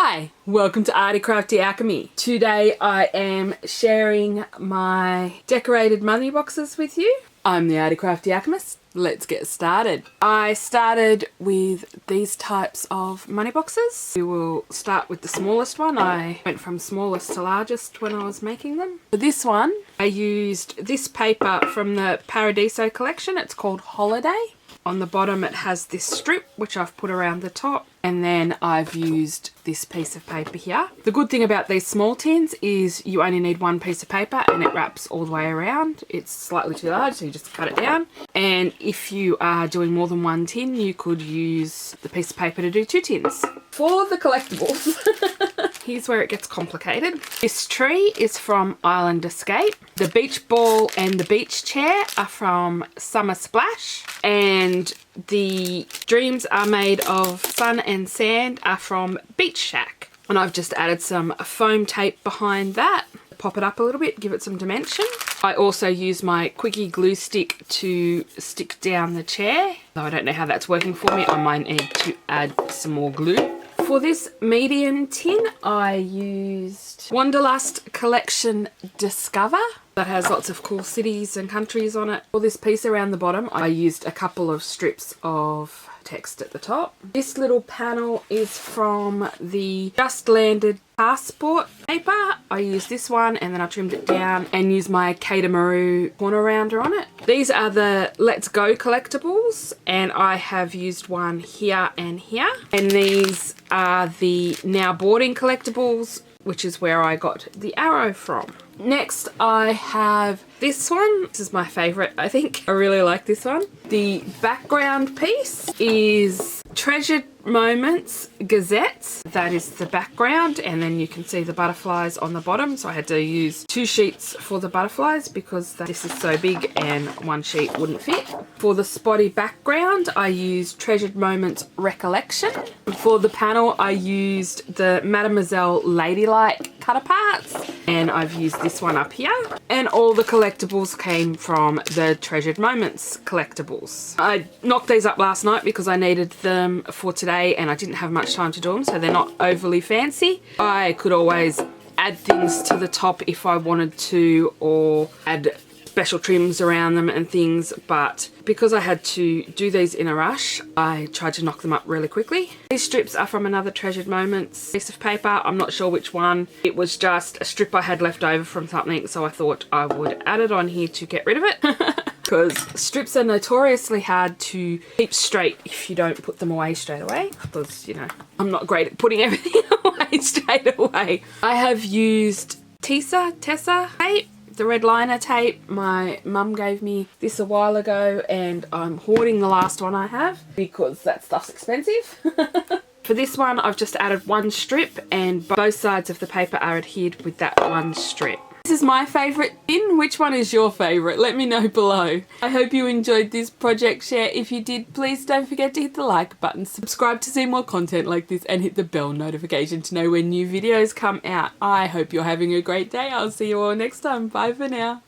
Hi, welcome to Arty Crafty Alchemy. Today I am sharing my decorated money boxes with you. I'm the Arty Crafty Alchemist. Let's get started. I started with these types of money boxes. We will start with the smallest one. I went from smallest to largest when I was making them. For this one, I used this paper from the Paradiso collection. It's called Holiday. On the bottom it has this strip which I've put around the top, and then I've used this piece of paper here. The good thing about these small tins is you only need one piece of paper and it wraps all the way around. It's slightly too large, so you just cut it down. And if you are doing more than one tin, you could use the piece of paper to do two tins. For the collectibles, here's where it gets complicated. This tree is from Island Escape. The beach ball and the beach chair are from Summer Splash. And the dreams are made of sun and sand are from Beach Shack. And I've just added some foam tape behind that. Pop it up a little bit, give it some dimension. I also use my quickie glue stick to stick down the chair. Though I don't know how that's working for me, I might need to add some more glue. For this medium tin, I used Wanderlust Collection Discover. That has lots of cool cities and countries on it. For this piece around the bottom, I used a couple of strips of text at the top. This little panel is from the Just Landed passport paper. I used this one and then I trimmed it down and used my Katamari corner rounder on it. These are the Let's Go collectibles, and I have used one here and here. And these are the Now Boarding collectibles, which is where I got the arrow from. Next, I have this one. This is my favorite, I think. I really like this one. The background piece is Treasured Moments Gazettes. That is the background, and then you can see the butterflies on the bottom. So I had to use two sheets for the butterflies because this is so big and one sheet wouldn't fit. For the spotty background, I used Treasured Moments Recollection. For the panel, I used the Mademoiselle Ladylike cut aparts, and I've used this one up here. And all the collectibles came from the Treasured Moments collectibles. I knocked these up last night because I needed them for today and I didn't have much time to do them, so they're not overly fancy. I could always add things to the top if I wanted to, or add special trims around them and things, but because I had to do these in a rush, I tried to knock them up really quickly. These strips are from another Treasured Moments piece of paper. I'm not sure which one. It was just a strip I had left over from something, so I thought I would add it on here to get rid of it. Because strips are notoriously hard to keep straight if you don't put them away straight away. Because, you know, I'm not great at putting everything away straight away. I have used Tessa tape. The red liner tape. My mum gave me this a while ago and I'm hoarding the last one I have because that stuff's expensive. For this one, I've just added one strip and both sides of the paper are adhered with that one strip. This is my favourite tin. Which one is your favourite? Let me know below. I hope you enjoyed this project share. If you did, please don't forget to hit the like button, subscribe to see more content like this, and hit the bell notification to know when new videos come out. I hope you're having a great day. I'll see you all next time. Bye for now.